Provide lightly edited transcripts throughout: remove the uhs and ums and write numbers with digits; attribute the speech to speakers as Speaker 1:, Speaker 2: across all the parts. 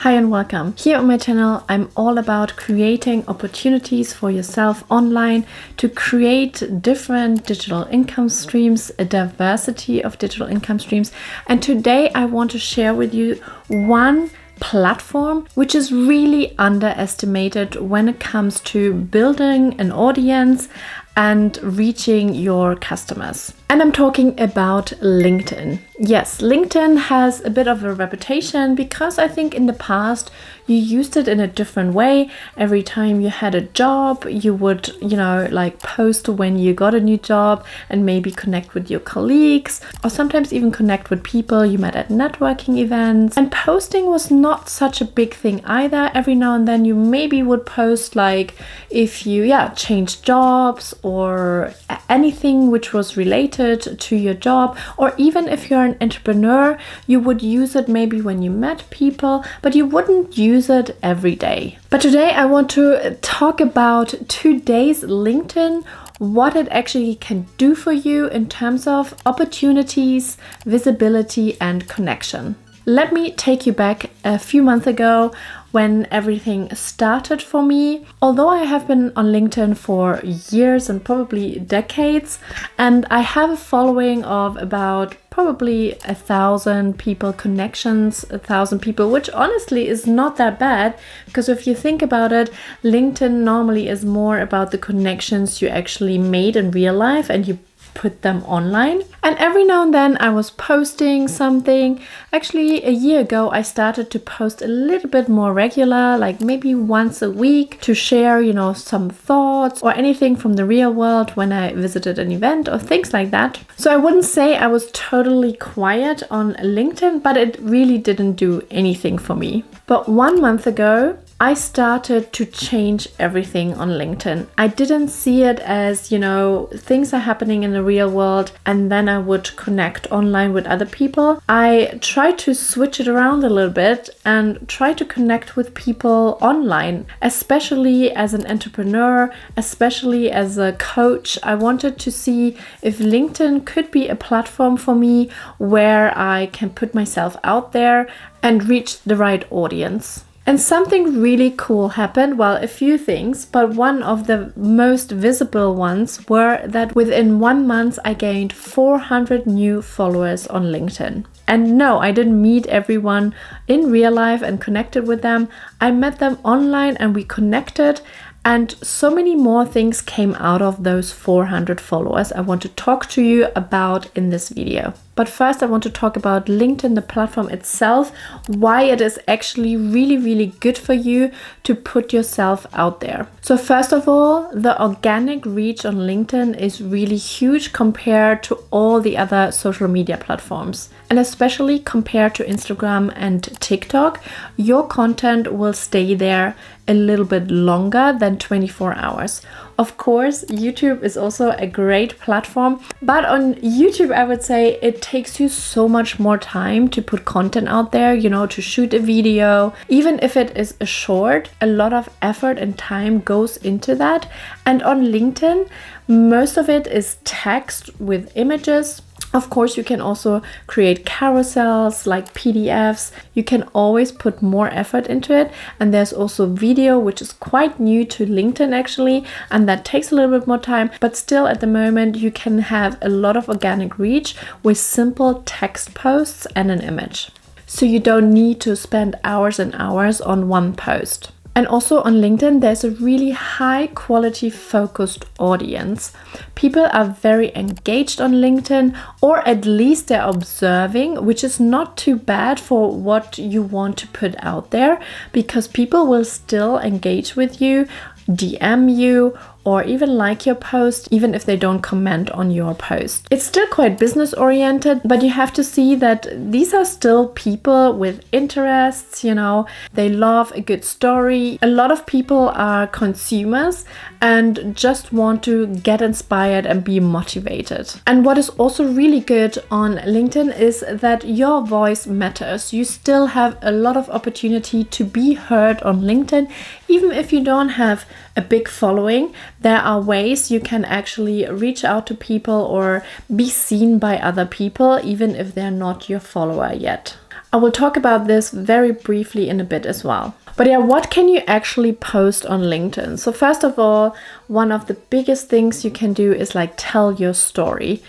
Speaker 1: Hi and welcome. Here on my channel, I'm all about creating opportunities for yourself online to create different digital income streams, a diversity of digital income streams. And today I want to share with you one platform which is really underestimated when it comes to building an audience and reaching your customers. And I'm talking about LinkedIn. Yes, LinkedIn has a bit of a reputation because I think in the past you used it in a different way. Every time you had a job, you would, post when you got a new job and maybe connect with your colleagues or sometimes even connect with people you met at networking events. And posting was not such a big thing either. Every now and then you maybe would post like if you changed jobs or anything which was related to your job, or even if you're an entrepreneur, you would use it maybe when you met people, but you wouldn't use it every day. But today I want to talk about today's LinkedIn, what it actually can do for you in terms of opportunities, visibility, and connection. Let me take you back a few months ago when everything started for me. Although I have been on LinkedIn for years and probably decades, and I have a following of about probably 1,000 people connections, 1,000 people, which honestly is not that bad, because if you think about it, LinkedIn normally is more about the connections you actually made in real life and you put them online. And every now and then I was posting something. Actually, a year ago I started to post a little bit more regular, like maybe once a week, to share, some thoughts or anything from the real world when I visited an event or things like that. So I wouldn't say I was totally quiet on LinkedIn, but it really didn't do anything for me. But 1 month ago, I started to change everything on LinkedIn. I didn't see it as, things are happening in the real world and then I would connect online with other people. I tried to switch it around a little bit and try to connect with people online, especially as an entrepreneur, especially as a coach. I wanted to see if LinkedIn could be a platform for me where I can put myself out there and reach the right audience. And something really cool happened. Well, a few things, but one of the most visible ones were that within 1 month, I gained 400 new followers on LinkedIn. And no, I didn't meet everyone in real life and connected with them. I met them online and we connected. And so many more things came out of those 400 followers I want to talk to you about in this video. But first I want to talk about LinkedIn, the platform itself, why it is actually really, really good for you to put yourself out there. So first of all, the organic reach on LinkedIn is really huge compared to all the other social media platforms. And especially compared to Instagram and TikTok, your content will stay there a little bit longer than 24 hours. Of course, YouTube is also a great platform, but on YouTube, I would say it takes you so much more time to put content out there, to shoot a video. Even if it is a short, a lot of effort and time goes into that. And on LinkedIn, most of it is text with images. Of course, you can also create carousels like PDFs. You can always put more effort into it. And there's also video, which is quite new to LinkedIn actually. And that takes a little bit more time. But still at the moment, you can have a lot of organic reach with simple text posts and an image. So you don't need to spend hours and hours on one post. And also on LinkedIn, there's a really high quality focused audience. People are very engaged on LinkedIn, or at least they're observing, which is not too bad for what you want to put out there, because people will still engage with you, DM you, or even like your post, even if they don't comment on your post. It's still quite business oriented, but you have to see that these are still people with interests, they love a good story. A lot of people are consumers and just want to get inspired and be motivated. And what is also really good on LinkedIn is that your voice matters. You still have a lot of opportunity to be heard on LinkedIn, even if you don't have a big following. There are ways you can actually reach out to people or be seen by other people, even if they're not your follower yet. I will talk about this very briefly in a bit as well. But yeah, what can you actually post on LinkedIn? So first of all, one of the biggest things you can do is like tell your story.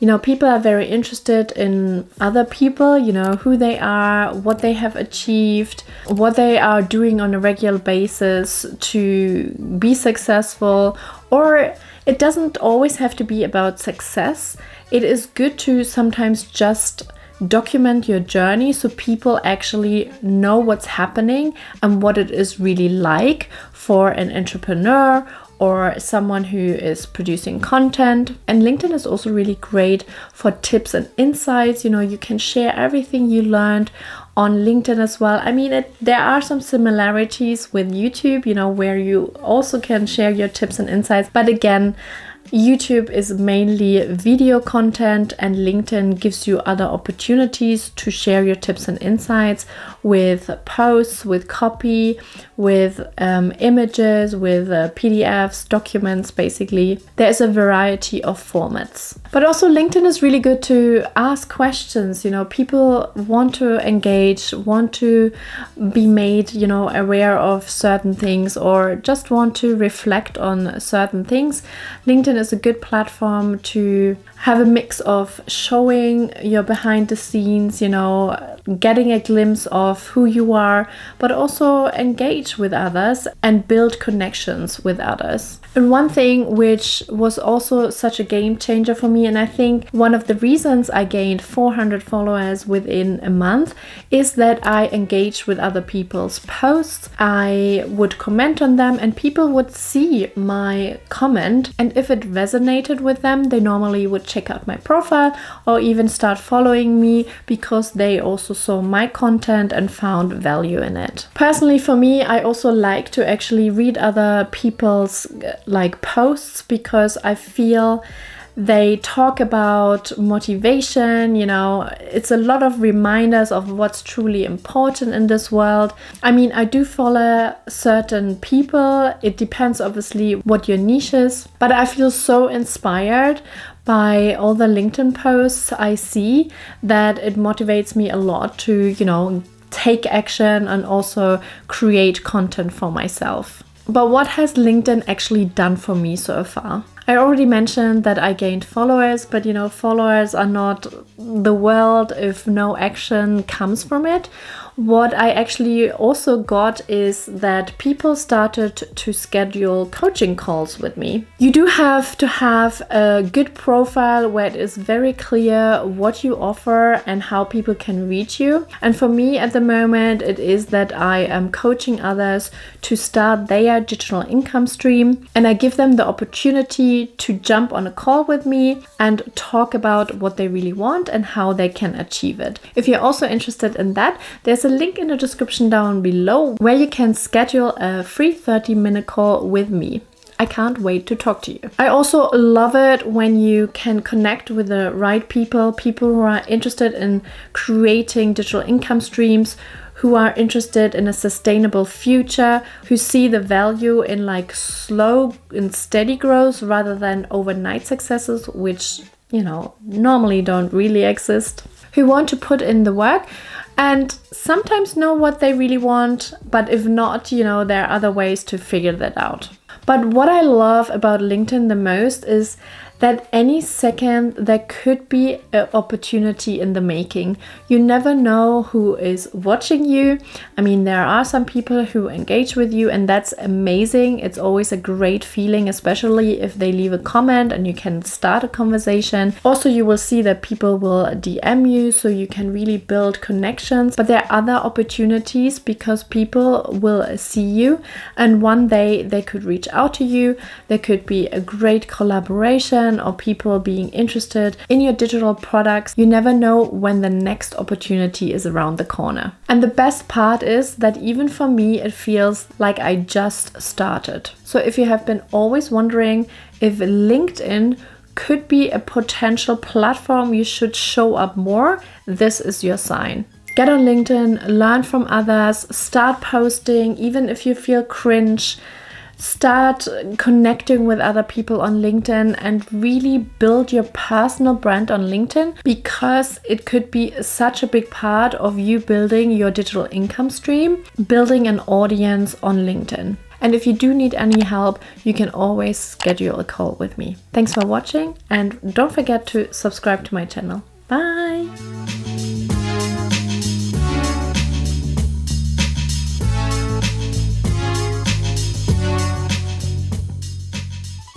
Speaker 1: You know, people are very interested in other people, you know, who they are, what they have achieved, what they are doing on a regular basis to be successful. Or it doesn't always have to be about success. It is good to sometimes just document your journey so people actually know what's happening and what it is really like for an entrepreneur or someone who is producing content. And LinkedIn is also really great for tips and insights. You know, you can share everything you learned on LinkedIn as well. I mean, there are some similarities with YouTube, you know, where you also can share your tips and insights. But again, YouTube is mainly video content, and LinkedIn gives you other opportunities to share your tips and insights with posts, with copy, with images, with PDFs, documents, basically. There's a variety of formats. But also LinkedIn is really good to ask questions. You know, people want to engage, want to be made, you know, aware of certain things, or just want to reflect on certain things. LinkedIn is a good platform to have a mix of showing your behind the scenes, you know, getting a glimpse of who you are, but also engage with others and build connections with others. And one thing which was also such a game changer for me, and I think one of the reasons I gained 400 followers within a month, is that I engaged with other people's posts. I would comment on them and people would see my comment, and if it resonated with them, they normally would check out my profile or even start following me because they also saw my content and found value in it. Personally, for me, I also like to actually read other people's like posts because I feel they talk about motivation, you know, it's a lot of reminders of what's truly important in this world. I mean, I do follow certain people. It depends obviously what your niche is, but I feel so inspired by all the LinkedIn posts I see that it motivates me a lot to, you know, take action and also create content for myself. But what has LinkedIn actually done for me so far? I already mentioned that I gained followers, but you know, followers are not the world if no action comes from it. What I actually also got is that people started to schedule coaching calls with me. You do have to have a good profile where it is very clear what you offer and how people can reach you. And for me at the moment, it is that I am coaching others to start their digital income stream, and I give them the opportunity to jump on a call with me and talk about what they really want and how they can achieve it. If you're also interested in that, there's a link in the description down below where you can schedule a free 30-minute call with me. I can't wait to talk to you. I also love it when you can connect with the right people who are interested in creating digital income streams, who are interested in a sustainable future, who see the value in like slow and steady growth rather than overnight successes, which, you know, normally don't really exist, who want to put in the work and sometimes know what they really want, but if not, you know, there are other ways to figure that out. But what I love about LinkedIn the most is that any second there could be an opportunity in the making. You never know who is watching you. I mean, there are some people who engage with you, and that's amazing. It's always a great feeling, especially if they leave a comment and you can start a conversation. Also, you will see that people will DM you, so you can really build connections. But there are other opportunities because people will see you, and one day they could reach out to you. There could be a great collaboration or people being interested in your digital products. You never know when the next opportunity is around the corner. And the best part is that even for me, it feels like I just started. So if you have been always wondering if LinkedIn could be a potential platform you should show up more, this is your sign. Get on LinkedIn, learn from others, start posting, even if you feel cringe. Start connecting with other people on LinkedIn and really build your personal brand on LinkedIn, because it could be such a big part of you building your digital income stream, building an audience on LinkedIn. And if you do need any help, you can always schedule a call with me. Thanks for watching, and don't forget to subscribe to my channel. Bye!